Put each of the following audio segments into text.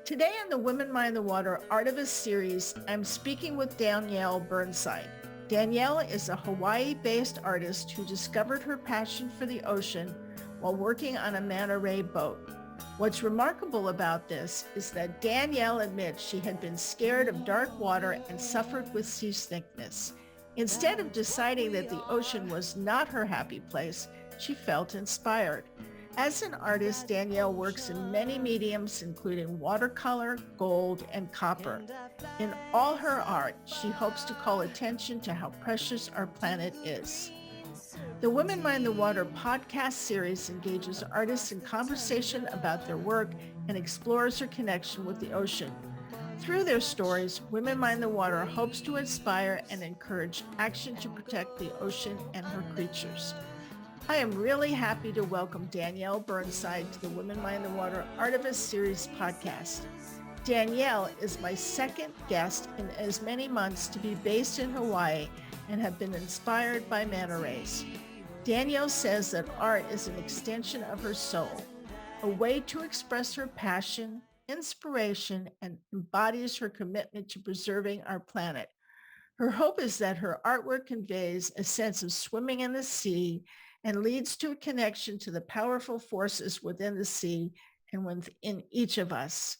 Today on the Women Mind the Water Artivist series, I'm speaking with Danielle Burnside. Danielle is a Hawaii-based artist who discovered her passion for the ocean while working on a manta ray boat. What's remarkable about this is that Danielle admits she had been scared of dark water and suffered with seasickness. Instead of deciding that the ocean was not her happy place, she felt inspired. As an artist, Danielle works in many mediums, including watercolor, gold, and copper. In all her art, she hopes to call attention to how precious our planet is. The Women Mind the Water podcast series engages artists in conversation about their work and explores their connection with the ocean. Through their stories, Women Mind the Water hopes to inspire and encourage action to protect the ocean and her creatures. I am really happy to welcome Danielle Burnside to the Women Mind the Water Artivist Series podcast. Danielle is my second guest in as many months to be based in Hawaii and have been inspired by manta rays. Danielle says that art is an extension of her soul, a way to express her passion, inspiration, and embodies her commitment to preserving our planet. Her hope is that her artwork conveys a sense of swimming in the sea and leads to a connection to the powerful forces within the sea and within each of us.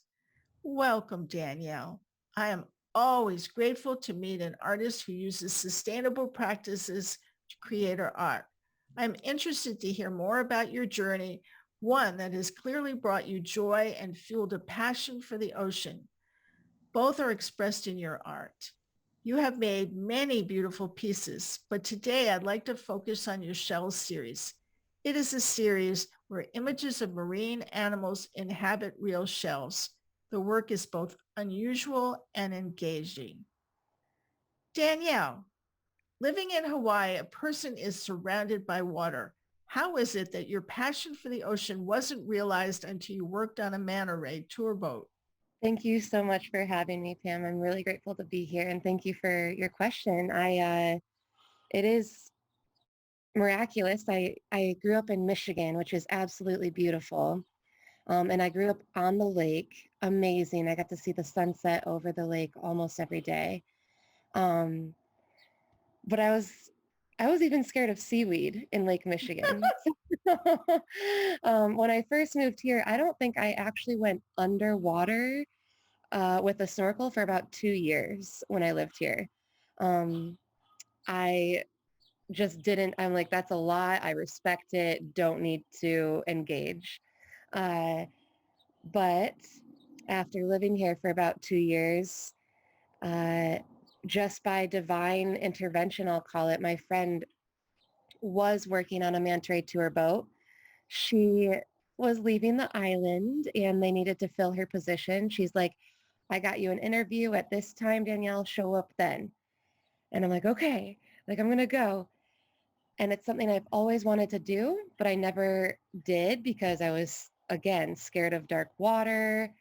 Welcome, Danielle. I am always grateful to meet an artist who uses sustainable practices to create her art. I'm interested to hear more about your journey, one that has clearly brought you joy and fueled a passion for the ocean. Both are expressed in your art. You have made many beautiful pieces, but today I'd like to focus on your Shells series. It is a series where images of marine animals inhabit real shells. The work is both unusual and engaging. Danielle, living in Hawaii, a person is surrounded by water. How is it that your passion for the ocean wasn't realized until you worked on a manta ray tour boat? Thank you so much for having me, Pam. I'm really grateful to be here, and thank you for your question. It is miraculous. I grew up in Michigan, which is absolutely beautiful, and I grew up on the lake. Amazing. I got to see the sunset over the lake almost every day. Um, but I was even scared of seaweed in Lake Michigan. When I first moved here, I don't think I actually went underwater with a snorkel for about 2 years when I lived here. I just didn't, I'm like, that's a lot. I respect it. Don't need to engage. Uh, but after living here for about 2 years, uh, just by divine intervention, I'll call it, my friend was working on a manta ray tour boat. She was leaving the island and they needed to fill her position. She's like, I got you an interview at this time, Danielle, show up then. And I'm like, okay, like I'm going to go. And it's something I've always wanted to do, but I never did because I was, again, scared of dark water.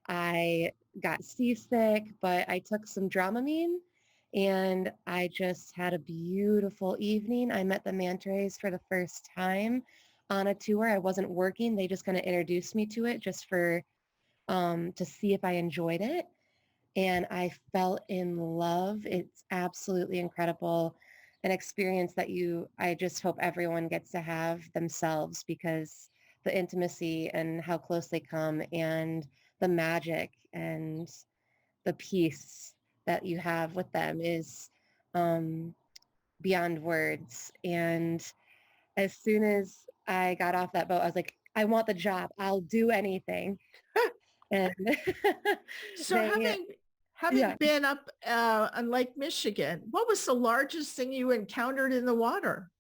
I got seasick, but I took some Dramamine and I just had a beautiful evening. I met the manta rays for the first time on a tour. I wasn't working. They just kind of introduced me to it just for to see if I enjoyed it. And I fell in love. It's absolutely incredible. An experience that I just hope everyone gets to have themselves because the intimacy and how close they come and the magic and the peace that you have with them is beyond words. And as soon as I got off that boat, I was like, I want the job. I'll do anything. And So they, having yeah, been up on Lake Michigan, what was the largest thing you encountered in the water?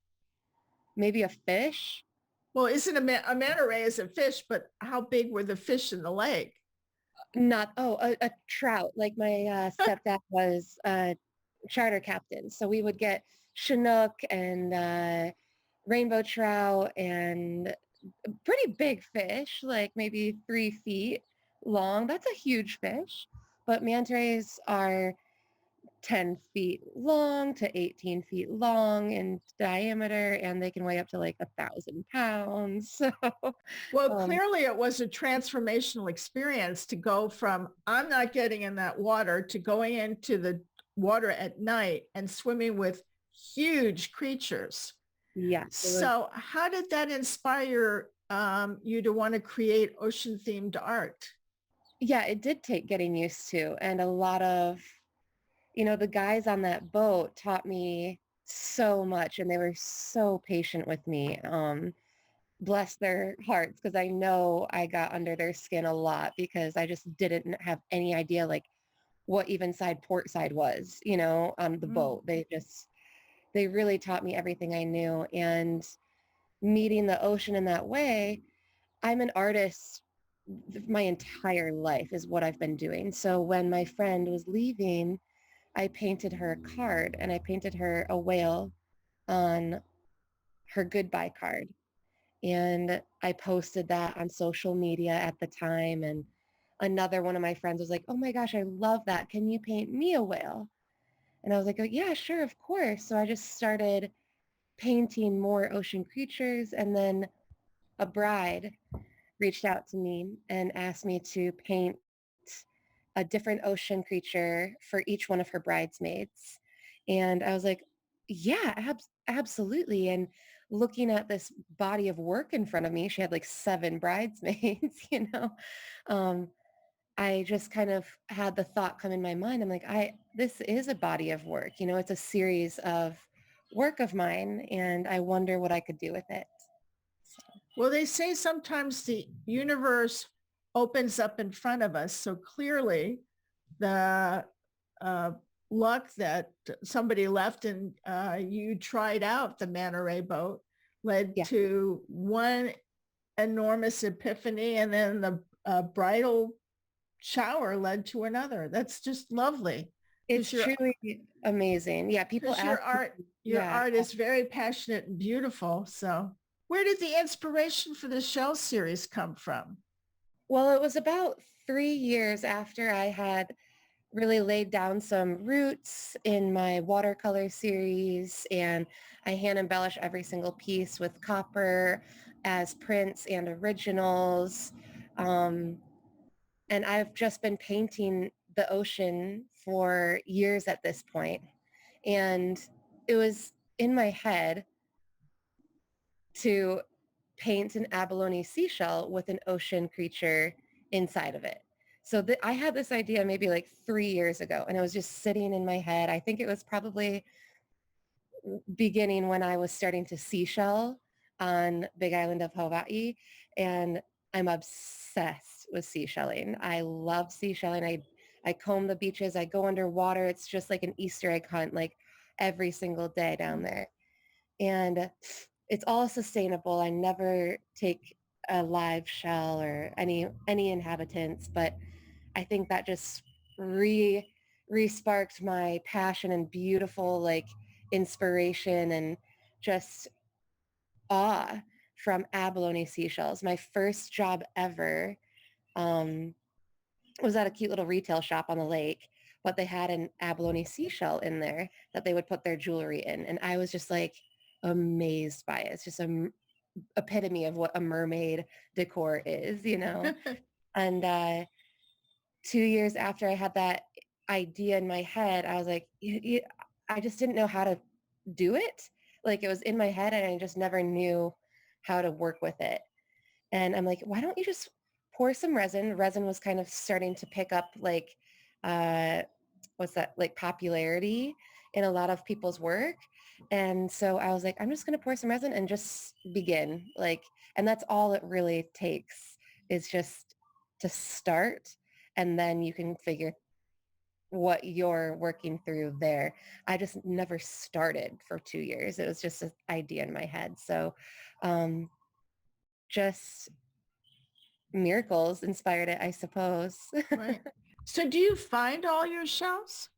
maybe a fish. Well, isn't a manta ray is a fish, but how big were the fish in the lake? Not, a trout. Like my stepdad was a charter captain. So we would get Chinook and rainbow trout and pretty big fish, like maybe 3 feet long. That's a huge fish. But manta rays are 10 feet long to 18 feet long in diameter, and they can weigh up to like 1,000 pounds. So, Well, um, clearly it was a transformational experience to go from I'm not getting in that water to going into the water at night and swimming with huge creatures. yes, it was, So how did that inspire you to want to create ocean themed art? yeah, it did take getting used to. And a lot of, the guys on that boat taught me so much and they were so patient with me. Bless their hearts, because I know I got under their skin a lot because I just didn't have any idea like what even side port side was, on the Mm. boat. They really taught me everything I knew. And meeting the ocean in that way, I'm an artist. My entire life is what I've been doing. So when my friend was leaving, I painted her a card and I painted her a whale on her goodbye card. And I posted that on social media at the time. And another one of my friends was like, oh my gosh, I love that. Can you paint me a whale? And I was like, oh, yeah, sure, of course. So I just started painting more ocean creatures. And then a bride reached out to me and asked me to paint a different ocean creature for each one of her bridesmaids. And I was like, yeah, absolutely. And looking at this body of work in front of me, she had like 7 bridesmaids, um, I just kind of had the thought come in my mind. I'm like, this is a body of work, it's a series of work of mine, and I wonder what I could do with it. So, Well, they say sometimes the universe opens up in front of us. So clearly the uh, luck that somebody left and you tried out the manta ray boat led yeah, to one enormous epiphany, and then the bridal shower led to another. That's just lovely because it's truly amazing. Yeah, people ask me, your yeah. art is very passionate and beautiful. So where did the inspiration for the shell series come from? Well, it was about 3 years after I had really laid down some roots in my watercolor series, and I hand embellish every single piece with copper as prints and originals. Um, and I've just been painting the ocean for years at this point. And it was in my head to paint an abalone seashell with an ocean creature inside of it. So I had this idea maybe like 3 years ago, and it was just sitting in my head. I think it was probably beginning when I was starting to seashell on Big Island of Hawaii, and I'm obsessed with seashelling. I love seashelling. I comb the beaches. I go underwater. It's just like an Easter egg hunt, like every single day down there. And it's all sustainable. I never take a live shell or any inhabitants, but I think that just re-sparked my passion and beautiful like inspiration and just awe from abalone seashells. My first job ever um, was at a cute little retail shop on the lake, but they had an abalone seashell in there that they would put their jewelry in. And I was just like amazed by it. It's just a epitome of what a mermaid decor is. And 2 years after I had that idea in my head, I was like, I just didn't know how to do it. Like it was in my head and I just never knew how to work with it. And I'm like, why don't you just pour some resin? Resin was kind of starting to pick up like, uh, what's that, like popularity in a lot of people's work. And so I was like, I'm just going to pour some resin and just begin. Like, and that's all it really takes is just to start. And then you can figure what you're working through there. I just never started for 2 years. It was just an idea in my head. So um, just miracles inspired it, I suppose. Right. So do you find all your shells?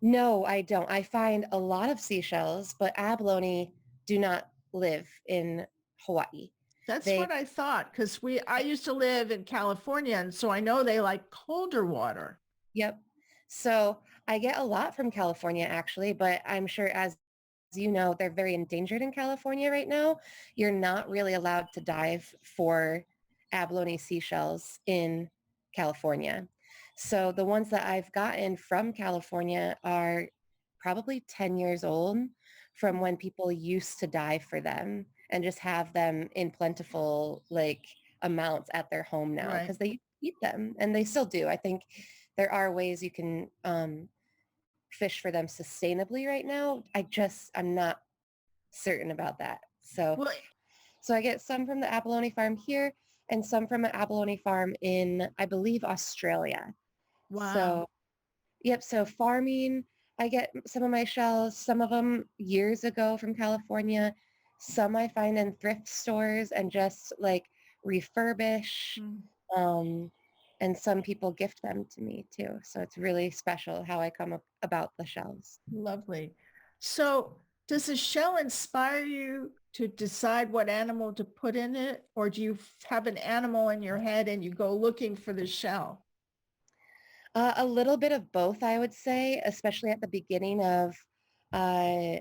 No, I don't. I find a lot of seashells, but abalone do not live in Hawaii. That's They, what I thought because I used to live in California, and so I know they like colder water. yep. So I get a lot from California actually, but I'm sure as you know, they're very endangered in California right now. You're not really allowed to dive for abalone seashells in California. So the ones that I've gotten from California are probably 10 years old from when people used to dive for them and just have them in plentiful like amounts at their home now Right. because they eat them and they still do. I think there are ways you can fish for them sustainably right now. I'm not certain about that. Well, So I get some from the abalone farm here and some from an abalone farm in, I believe, Australia. wow. So, yep. So farming, I get some of my shells, some of them years ago from California. Some I find in thrift stores and just like refurbish. Mm, Um, and some people gift them to me too. So it's really special how I come up about the shells. lovely. So does the shell inspire you to decide what animal to put in it? Or do you have an animal in your head and you go looking for the shell? A little bit of both, I would say, especially at the beginning of uh,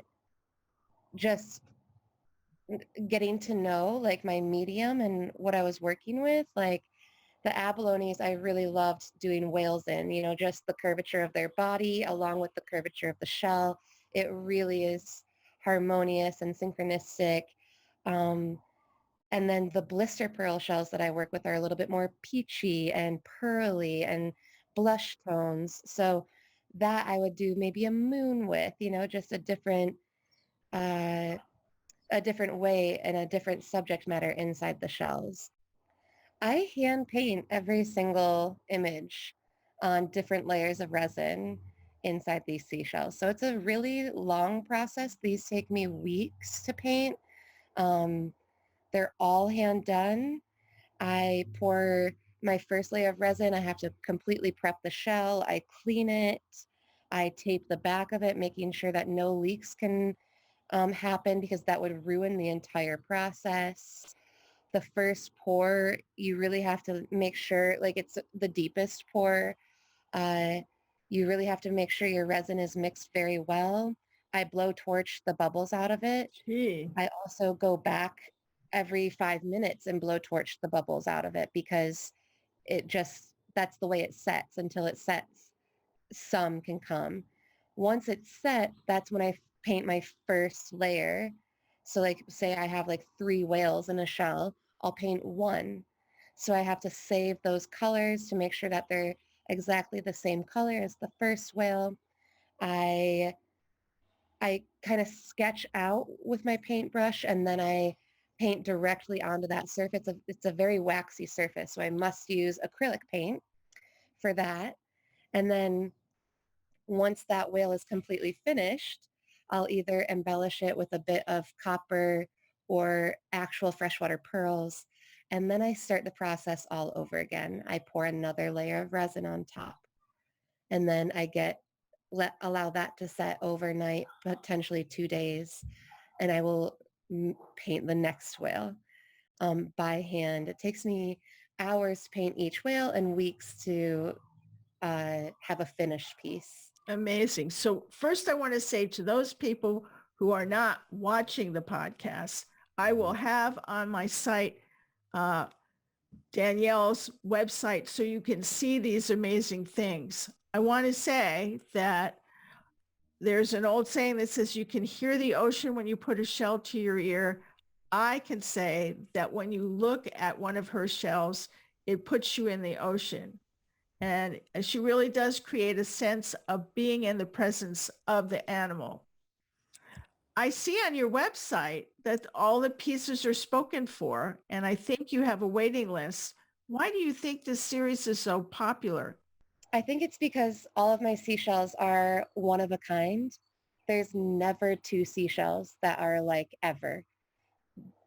just getting to know like my medium and what I was working with. Like the abalones, I really loved doing whales in, just the curvature of their body along with the curvature of the shell. It really is harmonious and synchronistic. Um, and then the blister pearl shells that I work with are a little bit more peachy and pearly and blush tones. So that I would do maybe a moon with, just uh, a different way and a different subject matter inside the shells. I hand paint every single image on different layers of resin inside these seashells. So it's a really long process. These take me weeks to paint. Um, they're all hand done. I pour my first layer of resin. I have to completely prep the shell. I clean it. I tape the back of it, making sure that no leaks can happen because that would ruin the entire process. The first pour, you really have to make sure, like it's the deepest pour. Uh, you really have to make sure your resin is mixed very well. I blow torch the bubbles out of it. Gee, I also go back every 5 minutes and blow torch the bubbles out of it because that's the way it sets until it sets. Some can come. Once it's set, that's when I paint my first layer. So like say I have like 3 whales in a shell, I'll paint one. So I have to save those colors to make sure that they're exactly the same color as the first whale. I I kind of sketch out with my paintbrush and then I paint directly onto that surface. It's a very waxy surface, so I must use acrylic paint for that. And then once that whale is completely finished, I'll either embellish it with a bit of copper or actual freshwater pearls. And then I start the process all over again. I pour another layer of resin on top. And then allow that to set overnight, potentially 2 days. And I will paint the next whale by hand. It takes me hours to paint each whale and weeks to have a finished piece. amazing. So first I want to say to those people who are not watching the podcast, I will have on my site uh, Danielle's website so you can see these amazing things. I want to say that there's an old saying that says you can hear the ocean when you put a shell to your ear. I can say that when you look at one of her shells, it puts you in the ocean. And she really does create a sense of being in the presence of the animal. I see on your website that all the pieces are spoken for, and I think you have a waiting list. Why do you think this series is so popular? I think it's because all of my seashells are one of a kind. There's never 2 seashells that are like ever.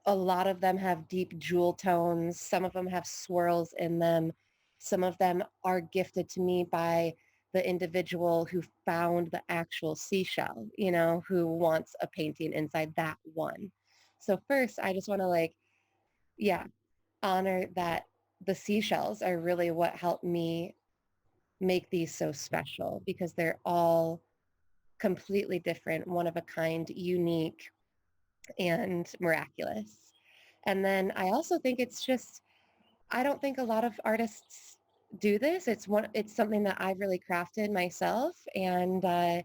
A lot of them have deep jewel tones. Some of them have swirls in them. Some of them are gifted to me by the individual who found the actual seashell, who wants a painting inside that one. So first, I just want to yeah, honor that the seashells are really what helped me make these so special because they're all completely different, one of a kind, unique, and miraculous. And then I also think it's just, I don't think a lot of artists do this. It's something that I've really crafted myself. And I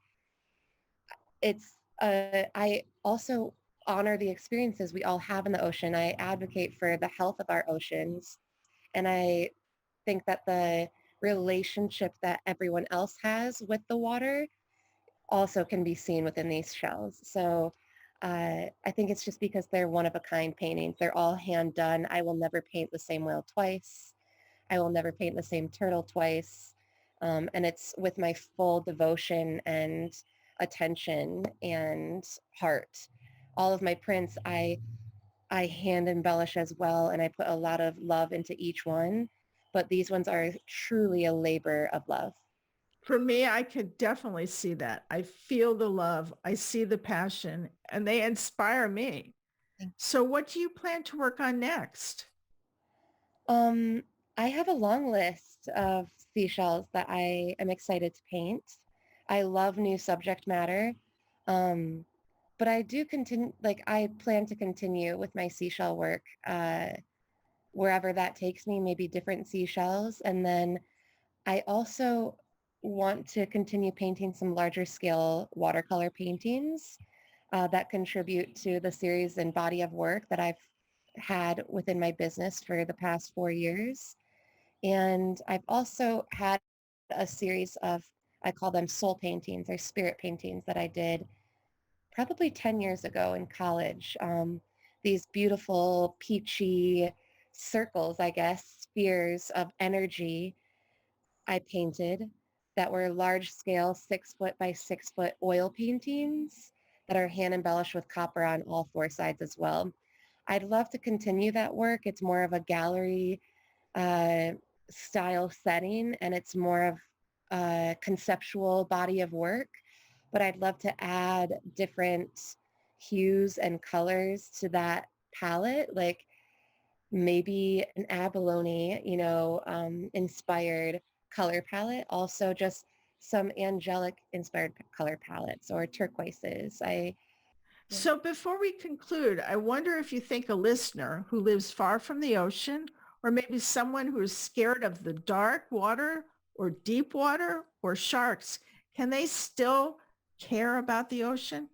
also honor the experiences we all have in the ocean. I advocate for the health of our oceans. And I think that the relationship that everyone else has with the water also can be seen within these shells. So I think it's just because they're one of a kind paintings. They're all hand done. I will never paint the same whale twice. I will never paint the same turtle twice. And it's with my full devotion and attention and heart. All of my prints, I hand embellish as well, and I put a lot of love into each one. But these ones are truly a labor of love. For me, I could definitely see that. I feel the love. I see the passion, and they inspire me. So what do you plan to work on next? Um, I have a long list of seashells that I am excited to paint. I love new subject matter. Um, but I do continue, like I plan to continue with my seashell work wherever that takes me, maybe different seashells. And then I also want to continue painting some larger scale watercolor paintings that contribute to the series and body of work that I've had within my business for the past 4 years. And I've also had a series of, I call them soul paintings or spirit paintings that I did probably 10 years ago in college. These beautiful peachy circles, I guess, spheres of energy I painted that were large scale 6 foot by 6 foot oil paintings that are hand embellished with copper on all four sides as well. I'd love to continue that work. It's more of a gallery uh, style setting, and it's more of a conceptual body of work. But I'd love to add different hues and colors to that palette, like maybe an abalone, inspired color palette. Also, just some angelic inspired color palettes or turquoises. Yeah. So before we conclude, I wonder if you think a listener who lives far from the ocean, or maybe someone who is scared of the dark water or deep water or sharks, can they still care about the ocean?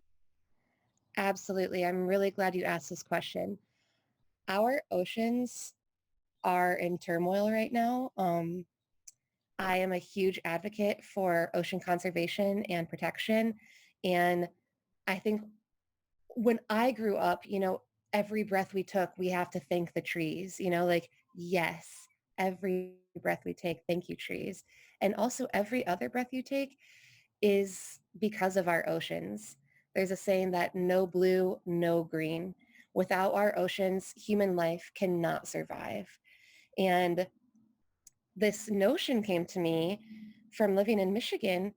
Absolutely. I'm really glad you asked this question. Our oceans are in turmoil right now. I am a huge advocate for ocean conservation and protection. And I think when I grew up, every breath we took, we have to thank the trees, like, yes, every breath we take, thank you, trees. And also every other breath you take is because of our oceans. There's a saying that no blue, no green. Without our oceans, human life cannot survive. And this notion came to me from living in Michigan.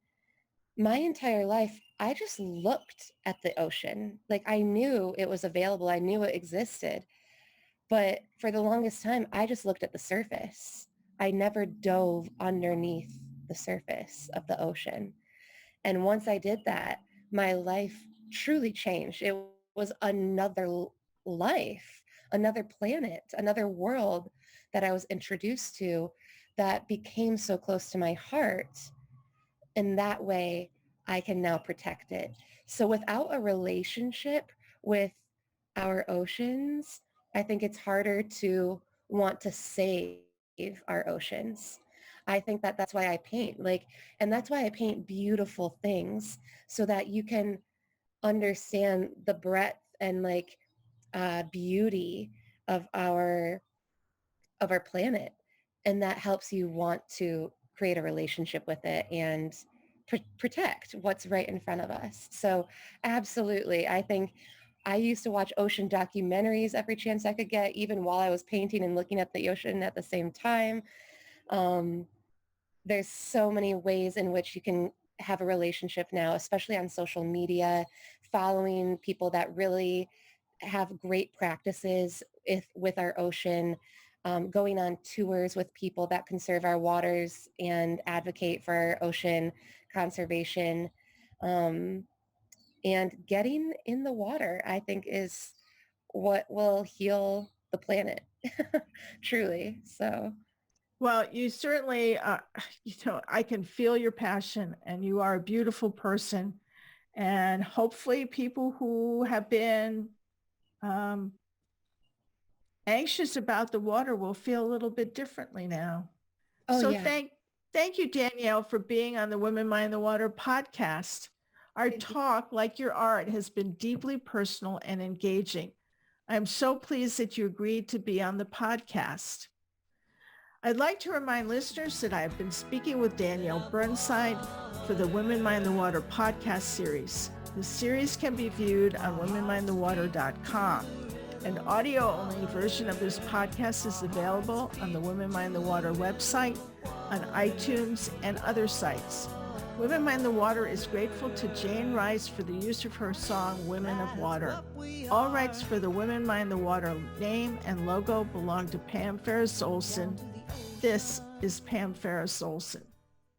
My entire life, I just looked at the ocean. Like I knew it was available. I knew it existed. But for the longest time, I just looked at the surface. I never dove underneath the surface of the ocean. And once I did that, my life truly changed. It was another life, another planet, another world that I was introduced to that became so close to my heart. In that way, I can now protect it. So without a relationship with our oceans, I think it's harder to want to save our oceans. I think that that's why I paint, and that's why I paint beautiful things so that you can understand the breadth and beauty of our planet, and that helps you want to create a relationship with it and protect what's right in front of us. So absolutely, I think I used to watch ocean documentaries every chance I could get, even while I was painting and looking at the ocean at the same time. um, there's so many ways in which you can have a relationship now, especially on social media, following people that really have great practices with our ocean. going on tours with people that conserve our waters and advocate for ocean conservation. And getting in the water, I think, is what will heal the planet, truly. So, Well, you certainly, I can feel your passion and you are a beautiful person. And hopefully people who have been um, anxious about the water will feel a little bit differently now. oh So yeah, thank you, Danielle, for being on the Women Mind the Water podcast. Our thank you. talk, like your art, has been deeply personal and engaging. I'm so pleased that you agreed to be on the podcast. I'd like to remind listeners that I have been speaking with Danielle Burnside for the Women Mind the Water podcast series. The series can be viewed on womenmindthewater.com. An audio-only version of this podcast is available on the Women Mind the Water website, on iTunes, and other sites. Women Mind the Water is grateful to Jane Rice for the use of her song, Women of Water. All rights for the Women Mind the Water name and logo belong to Pam Ferris-Olson. This is Pam Ferris-Olson.